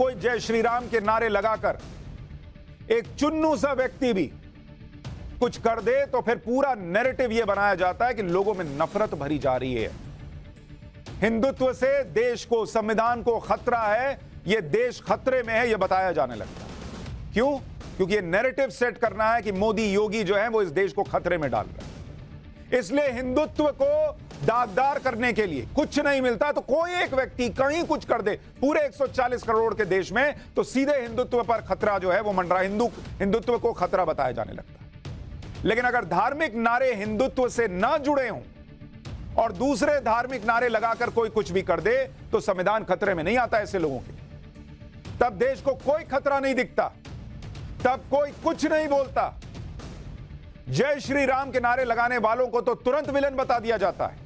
कोई जय श्री राम के नारे लगाकर एक चुन्नू सा व्यक्ति भी कुछ कर दे तो फिर पूरा नैरेटिव यह बनाया जाता है कि लोगों में नफरत भरी जा रही है। हिंदुत्व से देश को, संविधान को खतरा है, यह देश खतरे में है, यह बताया जाने लगता है। क्यों? क्योंकि यह नैरेटिव सेट करना है कि मोदी योगी जो है वो इस देश को खतरे में डाल रहे हैं। इसलिए हिंदुत्व को दागदार करने के लिए कुछ नहीं मिलता तो कोई एक व्यक्ति कहीं कुछ कर दे पूरे 140 करोड़ के देश में, तो सीधे हिंदुत्व पर खतरा जो है वो मंडरा, हिंदुत्व को खतरा बताया जाने लगता है। लेकिन अगर धार्मिक नारे हिंदुत्व से ना जुड़े हों और दूसरे धार्मिक नारे लगाकर कोई कुछ भी कर दे तो संविधान खतरे में नहीं आता ऐसे लोगों के। तब देश को कोई खतरा नहीं दिखता, तब कोई कुछ नहीं बोलता। जय श्री राम के नारे लगाने वालों को तो तुरंत विलन बता दिया जाता है,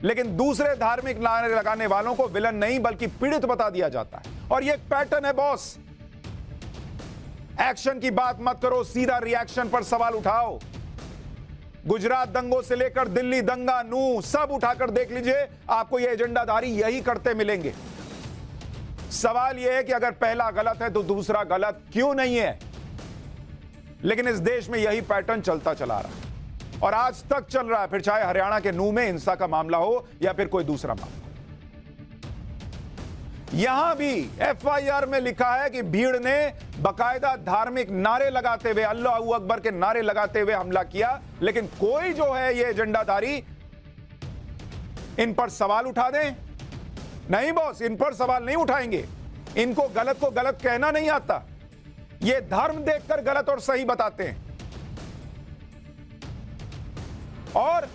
लेकिन दूसरे धार्मिक नारे लगाने वालों को विलन नहीं बल्कि पीड़ित बता दिया जाता है। और ये एक पैटर्न है बॉस। एक्शन की बात मत करो, सीधा रिएक्शन पर सवाल उठाओ। गुजरात दंगों से लेकर दिल्ली दंगा, नू सब उठाकर देख लीजिए, आपको ये एजेंडाधारी यही करते मिलेंगे। सवाल यह है कि अगर पहला गलत है तो दूसरा गलत क्यों नहीं है? लेकिन इस देश में यही पैटर्न चलता चला रहा है और आज तक चल रहा है, फिर चाहे हरियाणा के नूह में हिंसा का मामला हो या फिर कोई दूसरा मामला। यहां भी एफआईआर में लिखा है कि भीड़ ने बकायदा धार्मिक नारे लगाते हुए, अल्लाहू अकबर के नारे लगाते हुए हमला किया, लेकिन कोई जो है ये एजेंडाधारी इन पर सवाल उठा दें? नहीं बॉस, इन पर सवाल नहीं उठाएंगे। इनको गलत को गलत कहना नहीं आता, ये धर्म देखकर गलत और सही बताते हैं। और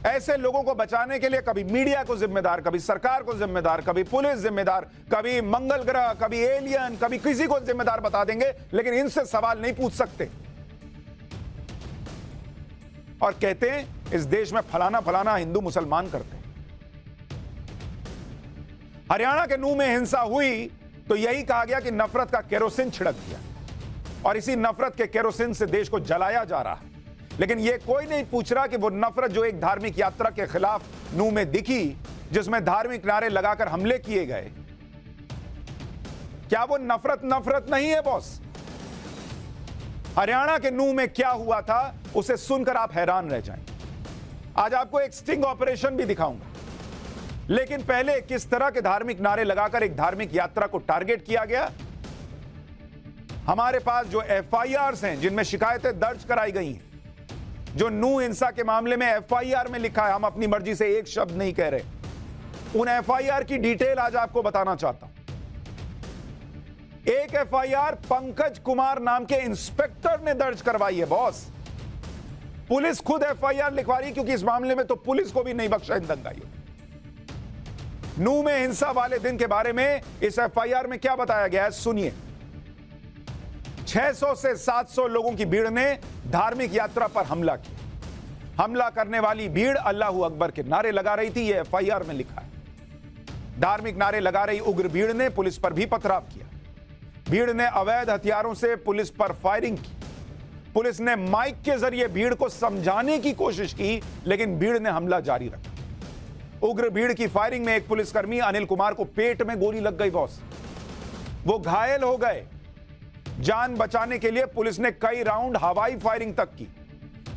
ऐसे लोगों को बचाने के लिए कभी मीडिया को जिम्मेदार, कभी सरकार को जिम्मेदार, कभी पुलिस जिम्मेदार, कभी मंगल ग्रह, कभी एलियन, कभी किसी को जिम्मेदार बता देंगे, लेकिन इनसे सवाल नहीं पूछ सकते। और कहते हैं इस देश में फलाना फलाना हिंदू मुसलमान करते हैं। हरियाणा के नूह में हिंसा हुई तो यही कहा गया कि नफरत का केरोसिन छिड़क दिया और इसी नफरत के केरोसिन से देश को जलाया जा रहा है। लेकिन यह कोई नहीं पूछ रहा कि वो नफरत जो एक धार्मिक यात्रा के खिलाफ नूह में दिखी, जिसमें धार्मिक नारे लगाकर हमले किए गए, क्या वो नफरत नहीं है बॉस? हरियाणा के नूह में क्या हुआ था उसे सुनकर आप हैरान रह जाएंगे। आज आपको एक स्टिंग ऑपरेशन भी दिखाऊंगा, लेकिन पहले किस तरह के धार्मिक नारे लगाकर एक धार्मिक यात्रा को टारगेट किया गया। हमारे पास जो एफआईआर्स हैं, जिनमें शिकायतें दर्ज कराई गई हैं, जो नूह हिंसा के मामले में एफआईआर में लिखा है, हम अपनी मर्जी से एक शब्द नहीं कह रहे, उन एफआईआर की डिटेल आज आपको बताना चाहता हूं। एक एफआईआर पंकज कुमार नाम के इंस्पेक्टर ने दर्ज करवाई है बॉस। पुलिस खुद एफआईआर लिखवा रही, क्योंकि इस मामले में तो पुलिस को भी नहीं बख्शा इन दंगाइयों। नूह में हिंसा वाले दिन के बारे में इस एफआईआर में क्या बताया गया है, सुनिए। 600 से 700 लोगों की भीड़ ने धार्मिक यात्रा पर हमला किया। हमला करने वाली भीड़ अल्लाहू अकबर के नारे लगा रही थी, यह एफआईआर में लिखा है। धार्मिक नारे लगा रही उग्र भीड़ ने पुलिस पर भी पथराव किया। भीड़ ने अवैध हथियारों से पुलिस पर फायरिंग की। पुलिस ने माइक के जरिए भीड़ को समझाने की कोशिश की, लेकिन भीड़ ने हमला जारी रखा। उग्र भीड़ की फायरिंग में एक पुलिसकर्मी अनिल कुमार को पेट में गोली लग गई बॉस, वो घायल हो गए। जान बचाने के लिए पुलिस ने कई राउंड हवाई फायरिंग तक की।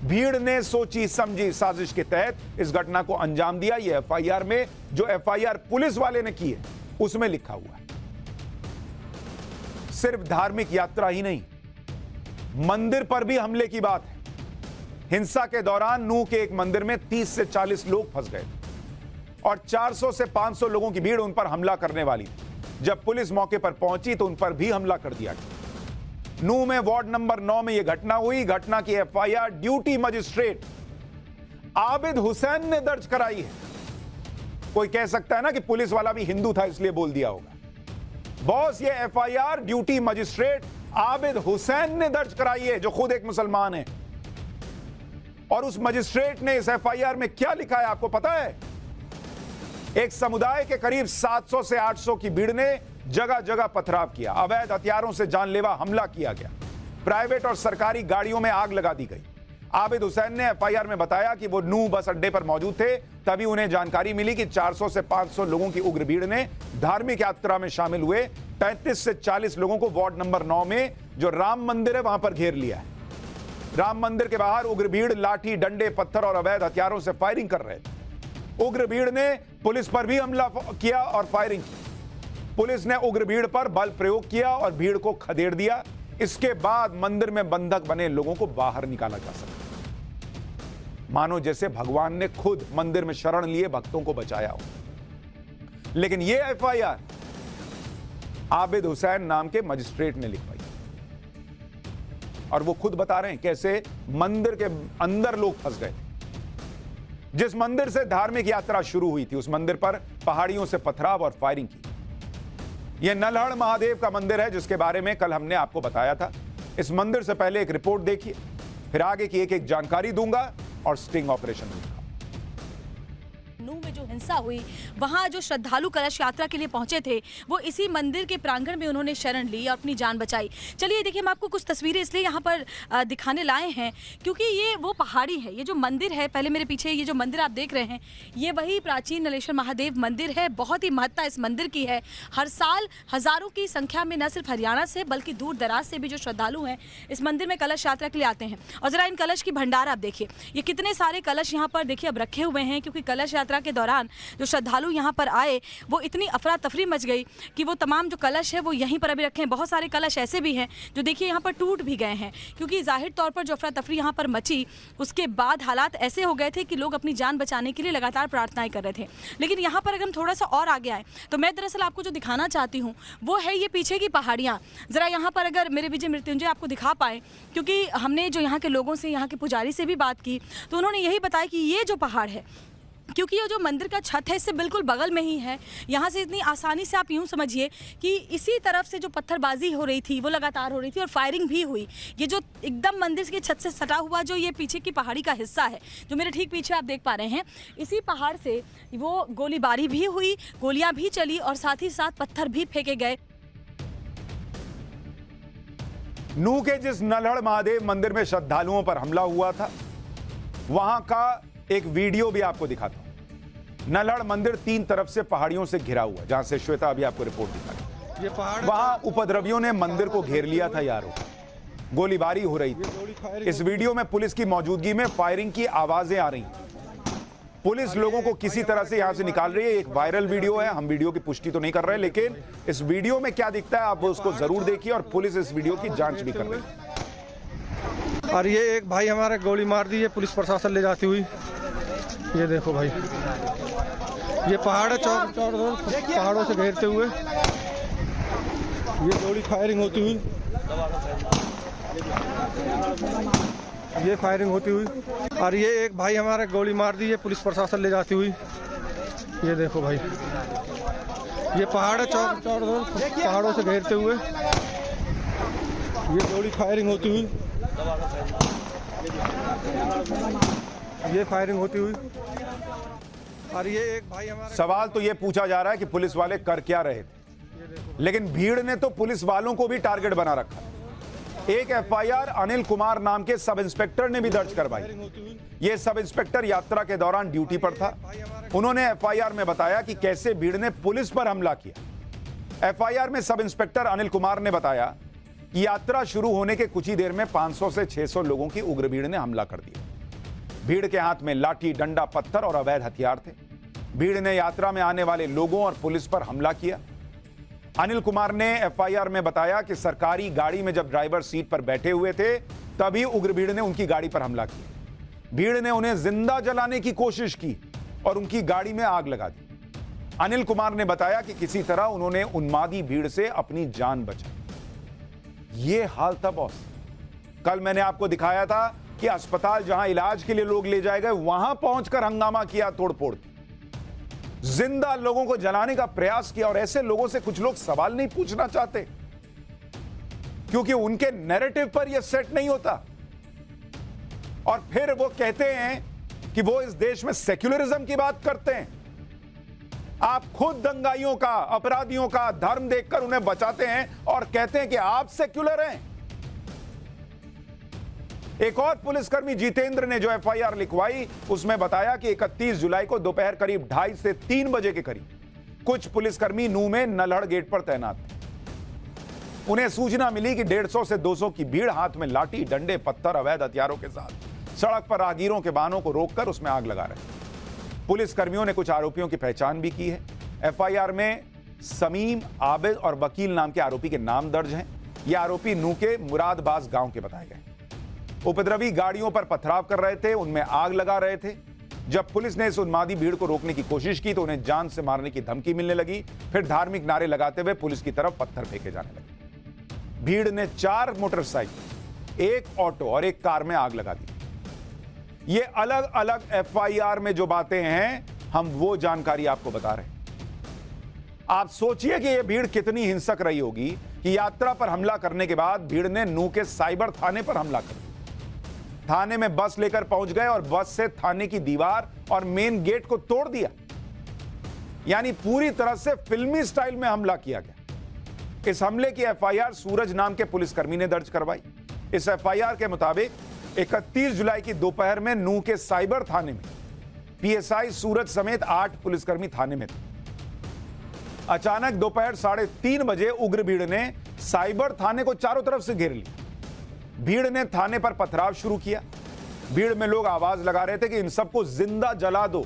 भीड़ ने सोची समझी साजिश के तहत इस घटना को अंजाम दिया। यह एफआईआर में, जो एफआईआर पुलिस वाले ने की है, उसमें लिखा हुआ है। सिर्फ धार्मिक यात्रा ही नहीं, मंदिर पर भी हमले की बात है। हिंसा के दौरान नूह के एक मंदिर में 30 से 40 लोग फंस गए और 400 से 500 लोगों की भीड़ उन पर हमला करने वाली थी। जब पुलिस मौके पर पहुंची तो उन पर भी हमला कर दिया गया। नूह में वार्ड नंबर 9 में यह घटना हुई। घटना की FIR duty magistrate Abid Hussain ने दर्ज कराई है। कोई कह सकता है ना कि पुलिस वाला भी हिंदू था इसलिए बोल दिया होगा। बॉस, ये FIR duty magistrate Abid Hussain ने दर्ज कराई है, जो खुद एक मुसलमान है। और उस मजिस्ट्रेट ने इस एफआईआर में क्या लिखा है आपको पता है? एक समुदाय के करीब 700 से 800 की भीड़ ने जगह जगह पथराव किया। अवैध हथियारों से जानलेवा हमला किया गया। प्राइवेट और सरकारी गाड़ियों में आग लगा दी गई। आबिद हुसैन ने एफआईआर में बताया कि वो नूह बस अड्डे पर मौजूद थे, तभी उन्हें जानकारी मिली कि 400 से 500 लोगों की उग्र भीड़ ने धार्मिक यात्रा में शामिल हुए 35 से 40 लोगों को वार्ड नंबर 9 में जो राम मंदिर है वहां पर घेर लिया है। राम मंदिर के बाहर उग्र भीड़ लाठी, डंडे, पत्थर और अवैध हथियारों से फायरिंग कर रहे थे। उग्र भीड़ ने पुलिस पर भी हमला किया और फायरिंग की। पुलिस ने उग्र भीड़ पर बल प्रयोग किया और भीड़ को खदेड़ दिया। इसके बाद मंदिर में बंधक बने लोगों को बाहर निकाला जा सका, मानो जैसे भगवान ने खुद मंदिर में शरण लिए भक्तों को बचाया हो। लेकिन यह एफआईआर आबिद हुसैन नाम के मजिस्ट्रेट ने लिखवाई और वो खुद बता रहे हैं कैसे मंदिर के अंदर लोग फंस गए थे। जिस मंदिर से धार्मिक यात्रा शुरू हुई थी उस मंदिर पर पहाड़ियों से पथराव और फायरिंग की। यह नल्हड़ महादेव का मंदिर है जिसके बारे में कल हमने आपको बताया था। इस मंदिर से पहले एक रिपोर्ट देखिए, फिर आगे की एक एक जानकारी दूंगा और स्टिंग ऑपरेशन दूंगा। नूह में जो हिंसा हुई, वहां जो श्रद्धालु कलश यात्रा के लिए पहुंचे थे वो इसी मंदिर के प्रांगण में उन्होंने शरण ली और अपनी जान बचाई। चलिए देखिए, हम आपको कुछ तस्वीरें इसलिए यहाँ पर दिखाने लाए हैं क्योंकि ये वो पहाड़ी है, ये जो मंदिर है, पहले मेरे पीछे ये जो मंदिर आप देख रहे हैं ये वही प्राचीन नलेश्वर महादेव मंदिर है। बहुत ही महत्ता इस मंदिर की है। हर साल हजारों की संख्या में न सिर्फ हरियाणा से बल्कि दूर दराज से भी जो श्रद्धालु हैं इस मंदिर में कलश यात्रा के लिए आते हैं। और जरा इन कलश की भंडार आप देखिए, ये कितने सारे कलश यहाँ पर देखिए अब रखे हुए हैं क्योंकि कलश यात्रा के दौरान जो श्रद्धालु यहाँ पर आए वो इतनी अफरा तफरी मच गई कि वो तमाम जो कलश है वो यहीं पर अभी रखे हैं। बहुत सारे कलश ऐसे भी हैं जो देखिए यहाँ पर टूट भी गए हैं क्योंकि जाहिर तौर पर जो अफरा तफरी यहाँ पर मची उसके बाद हालात ऐसे हो गए थे कि लोग अपनी जान बचाने के लिए लगातार प्रार्थनाएं कर रहे थे। लेकिन यहाँ पर अगर हम थोड़ा सा और आगे आए तो मैं दरअसल आपको जो दिखाना चाहती हूँ वो है ये पीछे की पहाड़ियाँ। ज़रा यहाँ पर अगर मेरे विजय मृत्युंजय आपको दिखा पाए, क्योंकि हमने जो यहाँ के लोगों से, यहाँ के पुजारी से भी बात की तो उन्होंने यही बताया कि ये जो पहाड़ है, क्योंकि ये जो मंदिर का छत है इससे बिल्कुल बगल में ही है, यहाँ से इतनी आसानी से आप यूँ समझिए कि इसी तरफ से जो पत्थरबाजी हो रही थी वो लगातार हो रही थी और फायरिंग भी हुई। ये जो एकदम मंदिर के छत से सटा हुआ जो ये पीछे की पहाड़ी का हिस्सा है जो मेरे ठीक पीछे आप देख पा रहे हैं, इसी पहाड़ से वो गोलीबारी भी हुई, गोलियाँ भी चली और साथ ही साथ पत्थर भी फेंके गए। नूह के जिस नल्हड़ महादेव मंदिर में श्रद्धालुओं पर हमला हुआ था वहां का एक वीडियो भी आपको दिखाता हूं। नल्हड़ मंदिर 3 तरफ से पहाड़ियों से घिरा हुआ, जहां से श्वेता अभी आपको रिपोर्ट दिखाई। ये पहाड़, वहां उपद्रवियों ने मंदिर को घेर लिया था यारों, गोलीबारी हो रही थी। इस वीडियो में पुलिस की मौजूदगी में फायरिंग की आवाजें आ रही। पुलिस लोगों को किसी तरह से यहां से निकाल रही है। एक वायरल वीडियो है, हम वीडियो की पुष्टि तो नहीं कर रहे, लेकिन इस वीडियो में क्या दिखता है आप उसको जरूर देखिए और पुलिस इस वीडियो की जांच भी कर रही है। और ये एक भाई हमारा गोली मार दी है पुलिस प्रशासन ले जाती हुई। ये देखो भाई, ये पहाड़ है, पहाड़ों से घेरते हुए ये गोली फायरिंग होती हुई, ये फायरिंग होती हुई। और ये एक भाई हमारा गोली मार दी है पुलिस प्रशासन ले जाती हुई। ये देखो भाई, ये पहाड़ है, पहाड़ों से घेरते हुए ये गोली फायरिंग होती हुई, ये फायरिंग होती हुई। और ये एक भाई हमारा, सवाल तो ये पूछा जा रहा है कि पुलिस वाले कर क्या रहे थे, लेकिन भीड़ ने तो पुलिस वालों को भी टारगेट बना रखा। एक एफआईआर अनिल कुमार नाम के सब इंस्पेक्टर ने भी दर्ज करवाई। ये सब इंस्पेक्टर यात्रा के दौरान ड्यूटी पर था। उन्होंने एफआईआर में बताया कि कैसे भीड़ ने पुलिस पर हमला किया। एफआईआर में सब इंस्पेक्टर अनिल कुमार ने बताया कि यात्रा शुरू होने के कुछ ही देर में 500 से 600 लोगों की उग्र भीड़ ने हमला कर दिया। भीड़ के हाथ में लाठी, डंडा, पत्थर और अवैध हथियार थे। भीड़ ने यात्रा में आने वाले लोगों और पुलिस पर हमला किया। अनिल कुमार ने एफआईआर में बताया कि सरकारी गाड़ी में जब ड्राइवर सीट पर बैठे हुए थे तभी उग्र भीड़ ने उनकी गाड़ी पर हमला किया। भीड़ ने उन्हें जिंदा जलाने की कोशिश की और उनकी गाड़ी में आग लगा दी। अनिल कुमार ने बताया कि किसी तरह उन्होंने उन्मादी भीड़ से अपनी जान बचाई। ये हाल था बॉस। कल मैंने आपको दिखाया था कि अस्पताल जहां इलाज के लिए लोग ले जाए गए वहां पहुंचकर हंगामा किया, तोड़फोड़ की, जिंदा लोगों को जलाने का प्रयास किया। और ऐसे लोगों से कुछ लोग सवाल नहीं पूछना चाहते क्योंकि उनके नैरेटिव पर यह सेट नहीं होता। और फिर वो कहते हैं कि वो इस देश में सेक्युलरिज्म की बात करते हैं। आप खुद दंगाइयों का, अपराधियों का धर्म देखकर उन्हें बचाते हैं और कहते हैं कि आप सेक्युलर हैं। एक और पुलिसकर्मी जितेंद्र ने जो एफआईआर लिखवाई उसमें बताया कि 31 जुलाई को दोपहर करीब 2:30 से 3 बजे के करीब कुछ पुलिसकर्मी नूह में नल्हड़ गेट पर तैनात थे। उन्हें सूचना मिली कि 150 से 200 की भीड़ हाथ में लाठी, डंडे, पत्थर, अवैध हथियारों के साथ सड़क पर राहगीरों के वाहनों को रोककर उसमें आग लगा रहे थे। पुलिस कर्मियों ने कुछ आरोपियों की पहचान भी की है। एफआईआर में समीम, आबिद और वकील नाम के आरोपी के नाम दर्ज हैं। ये आरोपी नूह के मुरादबाज गांव के बताए गए। उपद्रवी गाड़ियों पर पथराव कर रहे थे, उनमें आग लगा रहे थे। जब पुलिस ने इस उन्मादी भीड़ को रोकने की कोशिश की तो उन्हें जान से मारने की धमकी मिलने लगी। फिर धार्मिक नारे लगाते हुए पुलिस की तरफ पत्थर फेंके जाने लगे। भीड़ ने 4 मोटरसाइकिल, 1 ऑटो और 1 कार में आग लगा दी। ये अलग अलग एफआईआर में जो बातें हैं, हम वो जानकारी आपको बता रहे हैं। आप सोचिए कि यह भीड़ कितनी हिंसक रही होगी कि यात्रा पर हमला करने के बाद भीड़ ने नूह के साइबर थाने पर हमला कर दिया। थाने में बस लेकर पहुंच गए और बस से थाने की दीवार और मेन गेट को तोड़ दिया। यानी पूरी तरह से फिल्मी स्टाइल में हमला किया गया। इस हमले की एफआईआर सूरज नाम के पुलिसकर्मी ने दर्ज करवाई। इस एफआईआर के मुताबिक 31 जुलाई की दोपहर में नूह के साइबर थाने में पीएसआई सूरज समेत 8 पुलिसकर्मी थाने में थे। अचानक दोपहर 3:30 बजे उग्र भीड़ ने साइबर थाने को चारों तरफ से घेर लिया। भीड़ ने थाने पर पथराव शुरू किया। भीड़ में लोग आवाज लगा रहे थे कि इन सबको जिंदा जला दो।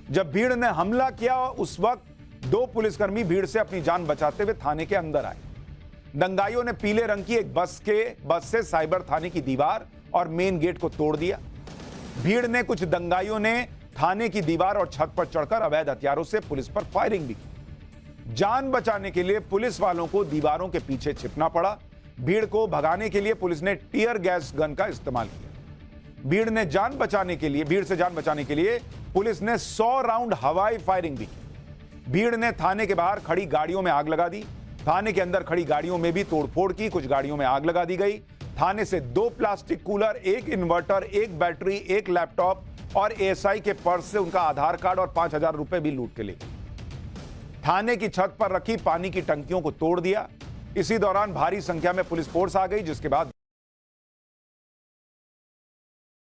जब भीड़ ने हमला किया उस वक्त 2 पुलिसकर्मी भीड़ से अपनी जान बचाते हुए थाने के अंदर आए। दंगाइयों ने पीले रंग की एक बस से साइबर थाने की दीवार और मेन गेट को तोड़ दिया। भीड़ ने कुछ दंगाइयों ने थाने की दीवार और छत पर चढ़कर अवैध हथियारों से पुलिस पर फायरिंग भी की। जान बचाने के लिए पुलिस वालों को दीवारों के पीछे छिपना पड़ा। भीड़ को भगाने के लिए पुलिस ने टीयर गैस गन का इस्तेमाल किया। भीड़ से जान बचाने के लिए पुलिस ने 100 राउंड हवाई फायरिंग भी की। भीड़ ने थाने के बाहर खड़ी गाड़ियों में आग लगा दी। थाने के अंदर खड़ी गाड़ियों में भी तोड़फोड़ की। कुछ गाड़ियों में आग लगा दी गई। थाने से 2 plastic cooler, 1 inverter, 1 battery, 1 laptop और एएसआई के पर्स से उनका आधार कार्ड और 5000 रुपए भी लूट के ले गए। थाने की छत पर रखी पानी की टंकियों को तोड़ दिया। इसी दौरान भारी संख्या में पुलिस फोर्स आ गई, जिसके बाद